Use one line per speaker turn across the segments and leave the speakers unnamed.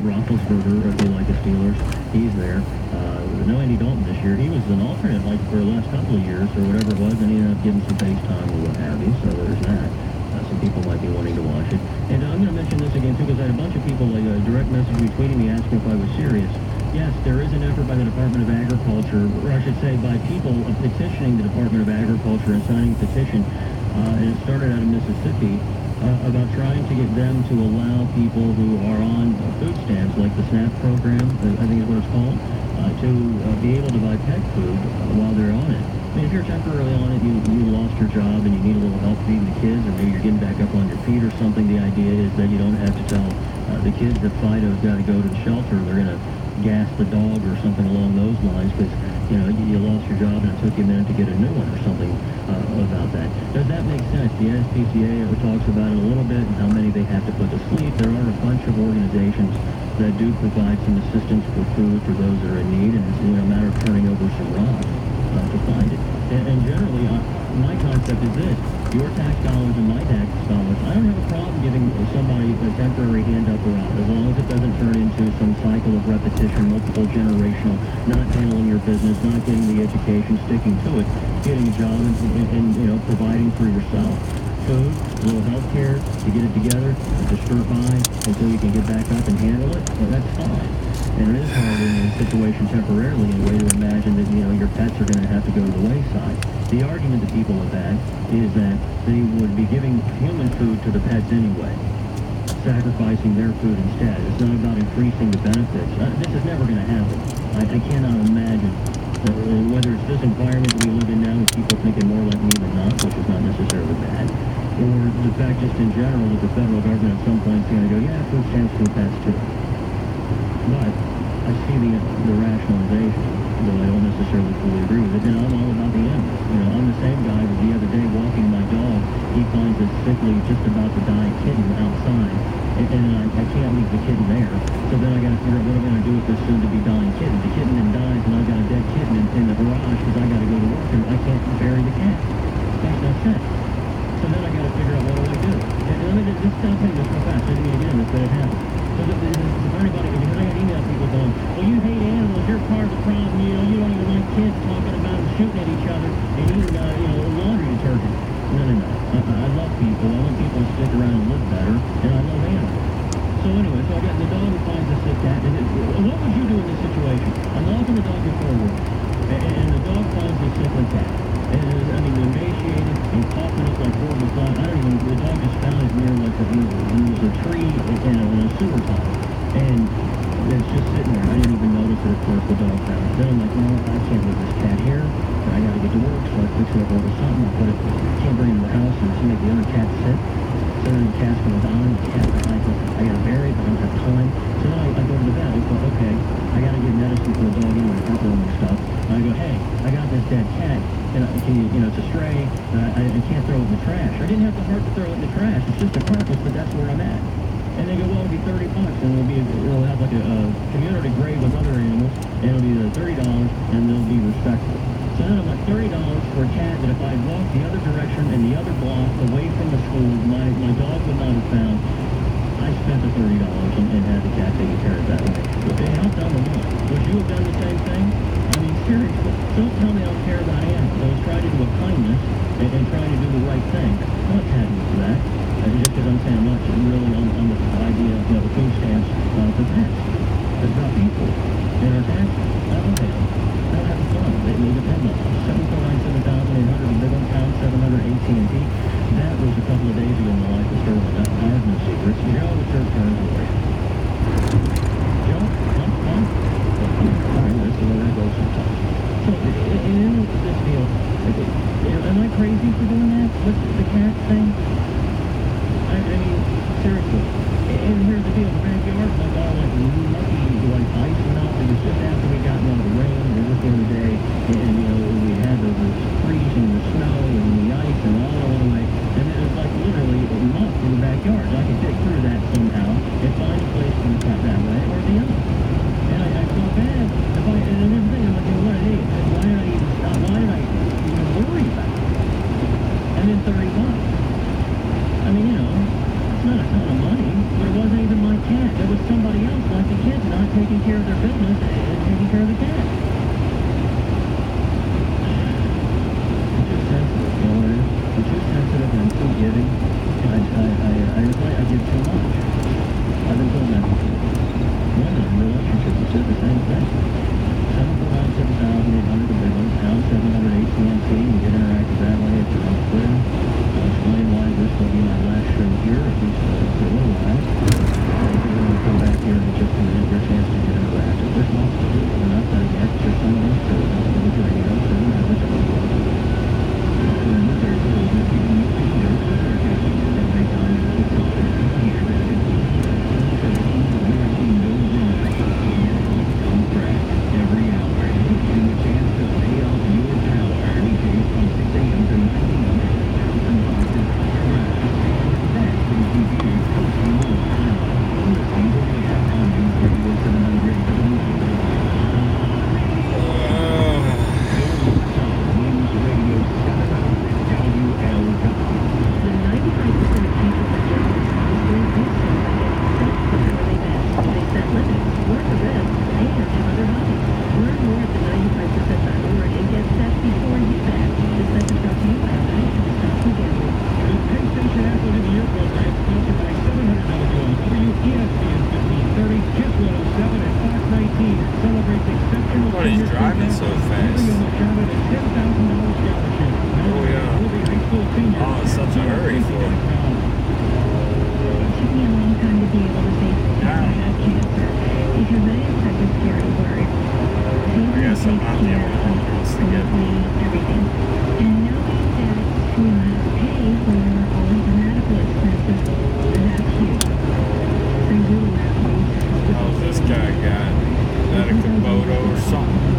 Roethlisberger, if you like the Steelers, he's there. No Andy Dalton this year. He was an alternate like for the last couple of years or whatever it was, and he ended up getting some face time or what have you. So there's that. Some people might be wanting to watch it. And I'm going to mention this again, too, because I had a bunch of people like direct message me, tweeting me, asking if I was serious. Yes, there is an effort by the Department of Agriculture, or I should say by people petitioning the Department of Agriculture and signing a petition, and it started out of Mississippi, about trying to get them to allow people who are on food stamps, like the SNAP program, I think is what it's called, to be able to buy pet food while they're on it. I mean, if you're temporarily on it, you lost your job and you need a little help feeding the kids, or maybe you're getting back up on your feet or something, the idea is that you don't have to tell the kids that Fido's got to go to the shelter. They're going to gas the dog or something along those lines because, you lost your job and it took you a minute to get a new one or something about that. Does that make sense? The SPCA talks about it a little bit and how many they have to put to sleep. There are a bunch of organizations that do provide some assistance for food for those that are in need, and it's a matter of turning over some rocks to find it. And generally, my concept is this: your tax dollars and my tax dollars. I don't have a problem giving somebody a temporary hand up or out, as long as it doesn't turn into some cycle of repetition, multiple generational, not handling your business, not getting the education, sticking to it, getting a job, and providing for yourself. Food, a little health care, to get it together, to skirt by until you can get back up and handle it, well, that's fine. And it is hard in a situation temporarily in a way to imagine that, your pets are going to have to go to the wayside. The argument that people have had is that they would be giving human food to the pets anyway, sacrificing their food instead. It's not about increasing the benefits. This is never going to happen. I cannot imagine whether it's this environment we live in now with people thinking more like me than not, which is not necessarily bad, or the fact just in general that the federal government at some point is going to go, yeah, food stamps for pets too. But I see the rationalization, though I don't necessarily fully agree with it, and I'm all about the animals. I'm the same guy that the other day walking my dog, he finds a sickly, just about to die kitten outside, and I can't leave the kitten there. So then I got to figure out what I'm going to do with this soon-to-be dying kitten. The kitten then dies, and I've got a dead kitten in the garage because I got to go to work, and I can't bury the cat. Makes no sense. So then I got to figure out what do I do. And let me just stop saying this real fast. I didn't mean to get in this, but it happened. So for anybody, because I got email people going, well, you hate animals, you're part of the problem, you don't even like kids talking about and shooting at each other and eating, laundry detergent. No. I love people. I want people to stick around and live better, and I love animals. So anyway, I got the dog who finds a sick cat. What would you do in this situation? I'm walking the dog before work, and the dog finds a sickly cat. And they're emaciated and coughing up like horrible flies. The dog just found it near like there's a tree in a sewer tunnel. And it's just sitting there. I didn't even notice it at first, the dog found it. Then I'm like, no, I can't leave this cat here. I gotta get to work, so I fix it up over something. I can't bring it in the house and make the other cat sick. So then the cat's gonna die, the cat dies. I gotta bury it, I don't have time. So then I go to the vet. I go, okay, I gotta get medicine for the dog anyway, heartworm and stuff. And I go, hey, I got this dead cat. And it's a stray. I can't throw it in the trash. I didn't have the heart to throw it in the trash. It's just a carcass, but that's where I'm at. And they go, well, it'll be $30, and it'll have like a community grave with other animals, and it'll be $30, and they'll be respectful. So then I'm like, $30 for a cat that if I had walked the other direction and the other block away from the school, my dog would not have found. I spent the $30 and had the cat taken care of that way. But it helped out a lot. Would you have done the same thing? I mean, seriously, don't tell me I don't care about animals. I was trying to do a kindness and trying to do the right thing. I'm not tagging for that. Just because I'm saying I'm not really on the idea of the food stamps for pets. It's about people and our taxes. I don't pay them. I don't have the fun. They depend on us. 749-7800, the big one pound, 700 AT&T. That was a couple of days ago in the life of Sterling. I have no secrets. You're on the church turns away. somebody else, like the kids, not taking care of their business and taking care of the kids. I'm too sensitive, you know what it is? I'm too sensitive and I'm too giving. I give too much. I've been told that before. Women in relationships have said the same thing. 749-7800, the big one, pound 700 AT&T, and get interactive that way if you're not clear. I'll explain why this will be my last show here, at least for a little while. If you're going to come back here in just a minute, your chance to get interactive. There's lots to do. We're not done yet. It's just some of those too. That's what the radio says and how it's going.
Everybody's driving so fast. Oh yeah. Oh, it's such a hurry for him.
It took me a long time to be able to say I have cancer because I am such a scary word.
I guess I'm not the only one who wants to get
everything. And knowing that we must pay for all of the medical expenses, that's huge. So you will have to
How's this guy got? Is that a Komodo or something?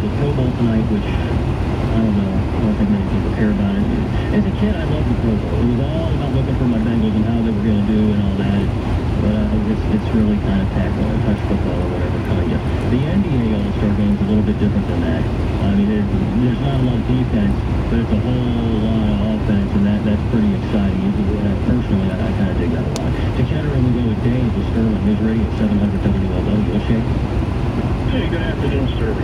the Pro Bowl tonight, which I don't know. I don't think many people care about it. As a kid, I loved the Pro Bowl. It was all about looking for my Bengals and how they were going to do and all that. But it's really kind of tackle or touch football or whatever kind of. The NBA All-Star Game is a little bit different than that. I mean, there's not a lot of defense, but it's a whole lot of offense, and that's pretty exciting. Personally, I kind of dig that a lot. To Cheddar, and we go with Dave with Sterling, News Radio 700 WLW. What's Shake?
Hey, good afternoon, sir.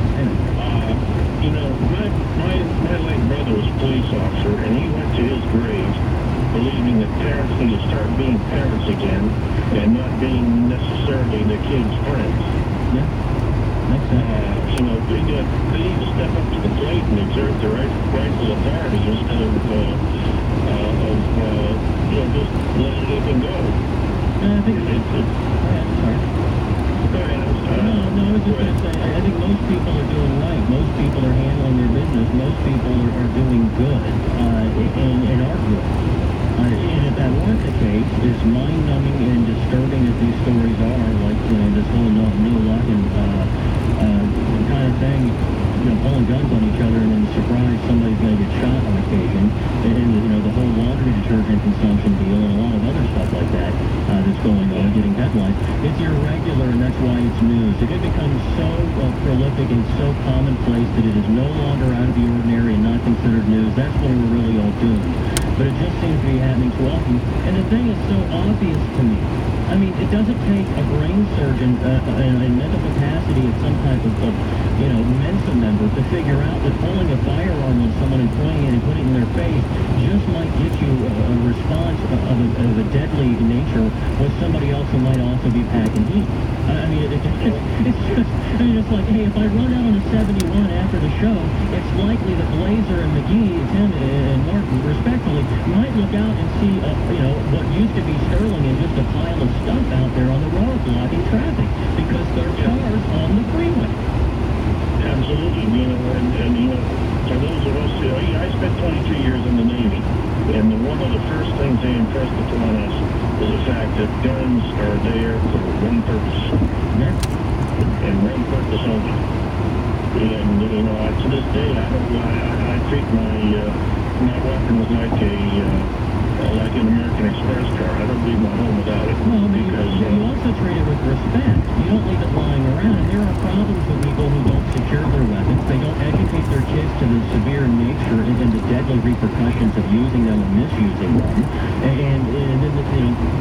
You know, my late brother was a police officer, and he went to his grave believing that parents need to start being parents again and not being necessarily the kids' friends.
Yeah, makes sense.
You know, they need to step up to the plate and exert their rightful authority instead of just letting anything go.
I think sorry.
Go ahead, I'm sorry.
No, I was just going to say, I think most people are doing right. Most people are handling their business. Most people are doing good and are good. And if that weren't the case, as mind-numbing and disturbing as these stories are, like this whole Neil Larkin kind of thing, pulling guns on each other and then surprise somebody's going to get shot on occasion, and the whole laundry detergent consumption deal and a lot of other stuff like that that's going on, getting headlines. It's irregular, and that's why it's news. If it becomes so prolific and so commonplace that it is no longer out of the ordinary and not considered news, that's when we're really all doomed. But it just seems to be happening too often. And the thing is so obvious to me. I mean, it doesn't take a brain surgeon in mental capacity of some type of Mensa member to figure out that pulling a firearm on someone and pointing it and putting it in their face just might get you a response of a deadly nature with somebody else who might also be packing heat. I mean, it's like, hey, if I run out on a 71 after the show, it's likely that Blazer and McGee, Tim and Martin, respectfully, might look out and see, what used to be Sterling and just a pile of stuff out there on the road blocking traffic because there are cars on the freeway.
Absolutely, and for those of us, I spent 22 years in the Navy, and one of the first things they impressed upon us was the fact that guns are there for one purpose, and one purpose only. And to this day, I treat my weapons like an American Express car. I don't leave my home without it.
Well, because you also treat it with respect. You don't leave it lying around. And there are problems with people who don't secure their weapons. They don't educate their kids to the severe nature and the deadly repercussions of using them or misusing them. And then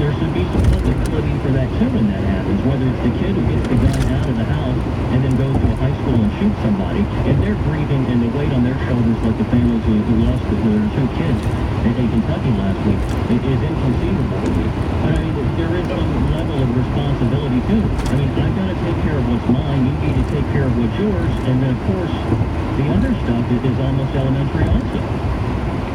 there should be some accountability for that too when that happens. Whether it's the kid who gets the gun out of the house and then goes to a high school and shoots somebody, and they're grieving and the weight on their shoulders like the families who lost their two kids in Kentucky last week. It is inconceivable to me. But I mean, there is some level of responsibility too. I mean, I've got to take care of what's mine. You need to take care of what's yours. And then, of course, the other stuff is almost elementary also.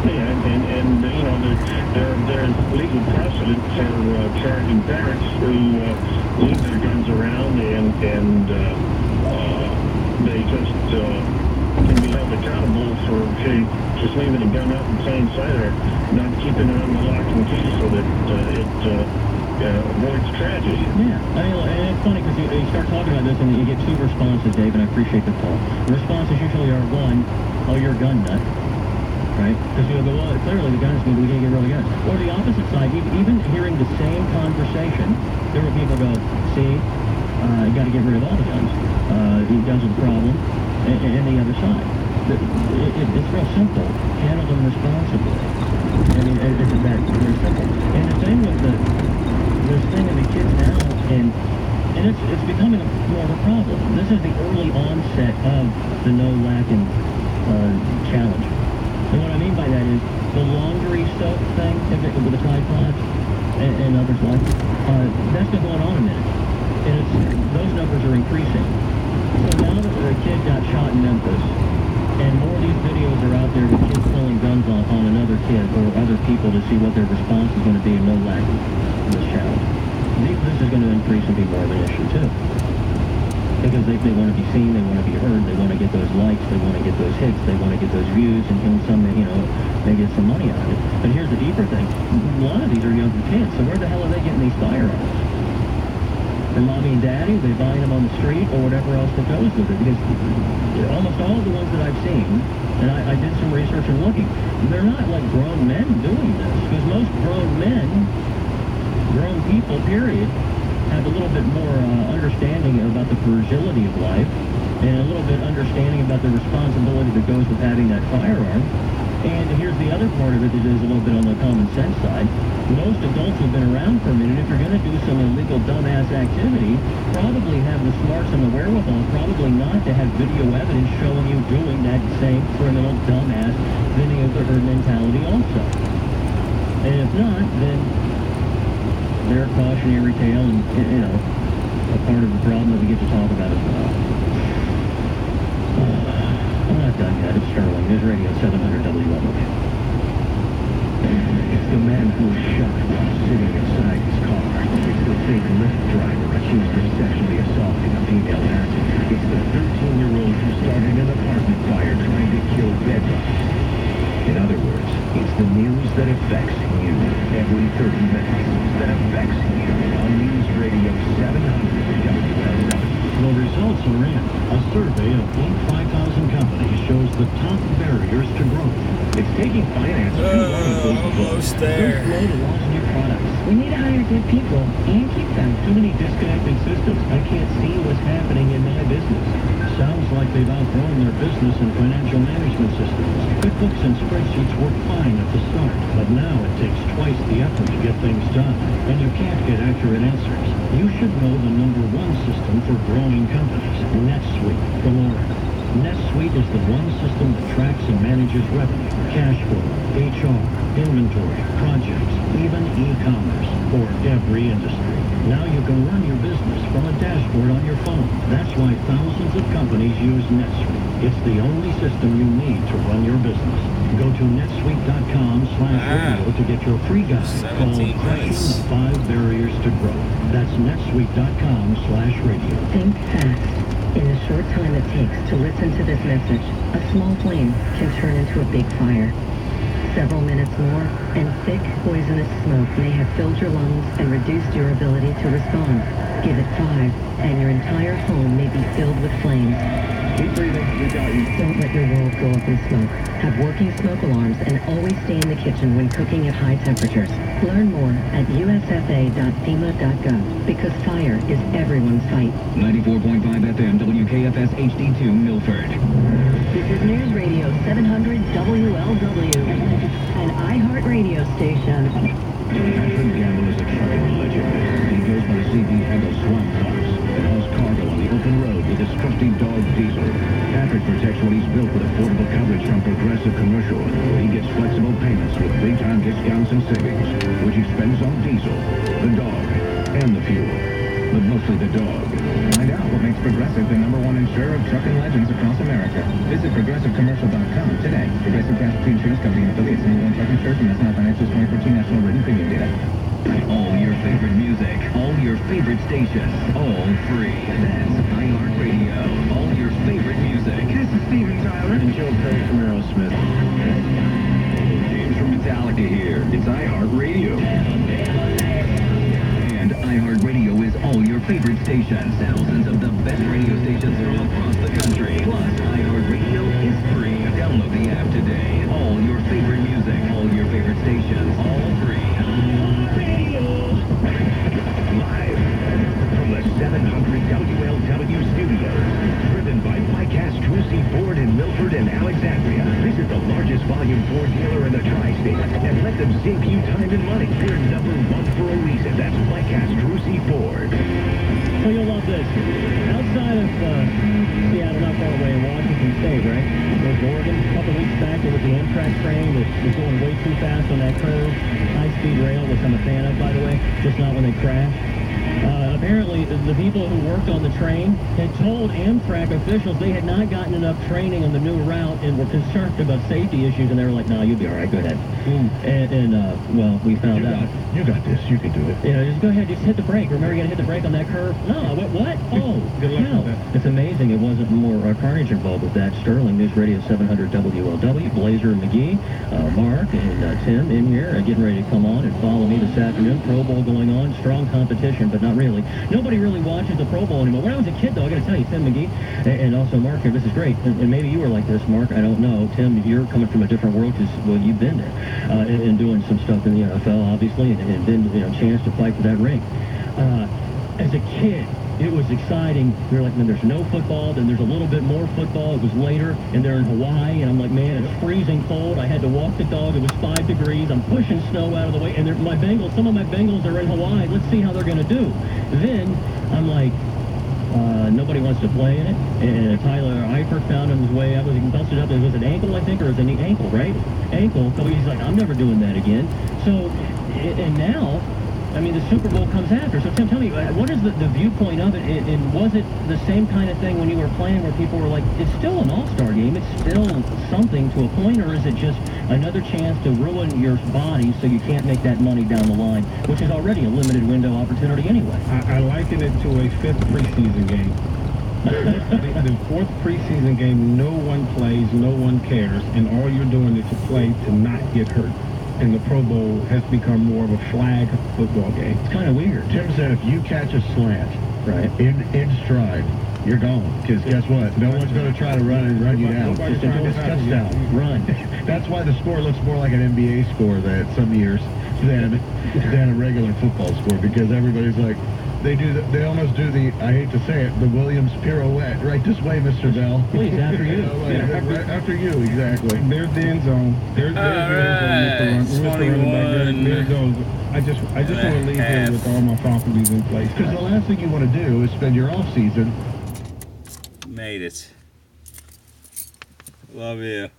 Yeah, and there's legal precedent for charging parents who leave their guns around and they just can be held accountable for, just leaving a gun out in plain sight or not keeping it on the lock and key so that it avoids tragedy.
Yeah, I mean, and it's funny because you start talking about this and you get two responses, Dave, and I appreciate the call. The responses usually are one, oh, you're a gun nut, right? Because you'll go, well, clearly the guns mean we can't get rid of guns. Or the opposite side, even hearing the same conversation, there were people go, see, you got to get rid of all the guns. Guns are the problem. And the other side. It's real simple. Handle them responsibly. I mean, it's that very simple. And the thing with this thing of the kids now, and it's becoming more of a problem. This is the early onset of the no lacking challenge. And what I mean by that is the laundry soap thing with the Tide Pods and others like that's been going on a minute. And those numbers are increasing. So now that a kid got shot in Memphis, and more of these videos are out there with kids pulling guns on another kid or other people to see what their response is going to be and no lacking in this challenge. This is going to increase and be more of an issue too. Because they want to be seen, they want to be heard, they want to get those likes, they want to get those hits, they want to get those views, and some, they get some money out of it. But here's the deeper thing. A lot of these are younger kids, so where the hell are they getting these firearms? for mommy and daddy? Are they buying them on the street or whatever else that goes with it? Because almost all of the ones that I've seen, and I did some research and looking, they're not like grown men doing this. Because most grown men, grown people, period, have a little bit more understanding about the fragility of life and a little bit understanding about the responsibility that goes with having that firearm. And here's the other part of it that is a little bit on the common sense side. Most adults who've been around for a minute, if you're going to do some illegal dumbass activity, probably have the smarts and the wherewithal, probably not to have video evidence showing you doing that same criminal dumbass video of the herd mentality also. And if not, then they're a cautionary tale and, you know, a part of the problem that we get to talk about as well. I'm not done yet. It's Sterling. News Radio 700 WLW.
It's the man who was shot while sitting inside his car. It's the fake Lyft driver accused of sexually assaulting a female passenger. It's the 13-year-old who started an apartment fire trying to kill bedbugs. In other words, it's the news that affects you. Every 30 minutes that affects you on News Radio 700 WLW.
The results are in. A survey of 5,000 companies shows the top barriers to growth.
It's taking finance too long.
Almost there.
Slow to launch new products.
We need to hire good people and keep them.
Too many disconnected systems. I can't see what's happening in my business.
Sounds like they've outgrown their business and financial management systems. QuickBooks and spreadsheets work fine at the start, but now it takes twice the effort to get things done, and you can't get accurate answers. You should know the #1 system for growing companies, NetSuite from Oracle. NetSuite is the one system that tracks and manages revenue, cash flow, HR, inventory, projects, even e-commerce for every industry. Now you can run your business from a dashboard on your phone. That's why thousands of companies use NetSuite. It's the only system you need to run your business. Go to netsuite.com/radio to get your free guide called
17
Crushing
minutes.
the 5 Barriers to Growth. That's netsuite.com/radio.
Think fast. In the short time it takes to listen to this message, a small flame can turn into a big fire. Several minutes more, and thick, poisonous smoke may have filled your lungs and reduced your ability to respond. Give it 5, and your entire home may be filled with flames.
Keep breathing. We got you.
Don't let your world go up in smoke. Have working smoke alarms and always stay in the kitchen when cooking at high temperatures. Learn more at usfa.fema.gov because fire is everyone's fight.
94.5 FM WKFS HD2 Milford.
This is News Radio 700 WLW, an iHeart radio station.
Patrick Gamble is a trucking legend. He goes by CV Handle Swamp Fox and hauls cargo on the open road with his trusty dog Diesel. Patrick protects what he's built with affordable coverage from Progressive Commercial. He gets flexible payments with big-time discounts and savings, which he spends on Diesel, the dog, and the fuel. But mostly the dog. Find out what makes Progressive the #1 insurer of trucking legends across America. Visit ProgressiveCommercial.com today. Progressive Casualty Insurance Company and affiliates #1 truck insurance and National Financials 2014 National Written Premium Data. All your favorite music, all your favorite stations, all free. That's iHeartRadio. All your favorite music. This is Steven Tyler and Joe Perry from Aerosmith. James from Metallica here. It's iHeartRadio. And iHeartRadio is all your favorite stations. Thousands of the best radio stations from across the country. Plus, iHeartRadio is free. Download the app today. All your favorite music, all your favorite stations, all free. Live from the 700 WLW studios, driven by Micast Trucy Ford in Milford and Alexandria. Visit the largest volume Ford dealer in the tri-state and let them save you time and money. They're #1 for a reason. That's Micast Trucy Ford.
So you'll love this. Outside of Seattle, not far away in Washington State, right? There's Oregon. A couple weeks back, there was the Amtrak train that was going way too fast on that curve. High-speed rail, which I'm a fan of, by the way, just not when they crash. Apparently, the people who worked on the train had told Amtrak officials they had not gotten enough training on the new route and were concerned about safety issues, and they were like, no, you'll be all right, go ahead. Well, we found out.
You got this. You can do it.
You know, just go ahead, just hit the brake. Remember, you got to hit the brake on that curve? No, what? Oh,
Good luck
hell.
with that.
It's amazing it wasn't more carnage involved with that. Sterling, News Radio 700 WLW, Blazer McGee, Mark, and Tim in here, getting ready to come on and follow me this afternoon. Pro Bowl going on, strong competition passion, but not really. Nobody really watches the Pro Bowl anymore. When I was a kid, though, I got to tell you, Tim McGee, and also Mark here, this is great. And maybe you were like this, Mark. I don't know. Tim, you're coming from a different world because, well, you've been there and doing some stuff in the NFL, obviously, and then chance to fight for that ring. As a kid, it was exciting. We were like, man, there's no football, then there's a little bit more football. It was later, and they're in Hawaii, and I'm like, man, it's freezing cold. I had to walk the dog. It was 5 degrees. I'm pushing snow out of the way, and my Bengals, some of my Bengals are in Hawaii. Let's see how they're going to do. Then I'm like, nobody wants to play in it, and Tyler Eifert found him his way out. He busted up. It was an ankle, I think, or it was an ankle, right? Ankle. So he's like, I'm never doing that again. So, and now, I mean, the Super Bowl comes after. So, Tim, tell me, what is the viewpoint of it? And was it the same kind of thing when you were playing where people were like, it's still an all-star game, it's still something to a point, or is it just another chance to ruin your body so you can't make that money down the line, which is already a limited window opportunity anyway?
I liken it to a 5th preseason game. The 4th preseason game, no one plays, no one cares, and all you're doing is to play to not get hurt. And the Pro Bowl has become more of a flag football game.
It's kind of weird.
Tim said if you catch a slant
Right.
in stride, you're gone. Because guess what? No one's going to try to run you down.
Nobody's
Just
trying
it's
to tackle you.
touchdown.
Run.
That's why the score looks more like an NBA score that some years than a regular football score, because everybody's like, they almost do the, I hate to say it, the Williams pirouette. Right this way, Mr. Bell.
Please, after you.
Right after you, exactly.
There's the end zone. There's the end zone, Mr. Running Back. There it goes. I just want to leave here with all my faculties in place.
Because the last thing you want to do is spend your off season.
Made it. Love you.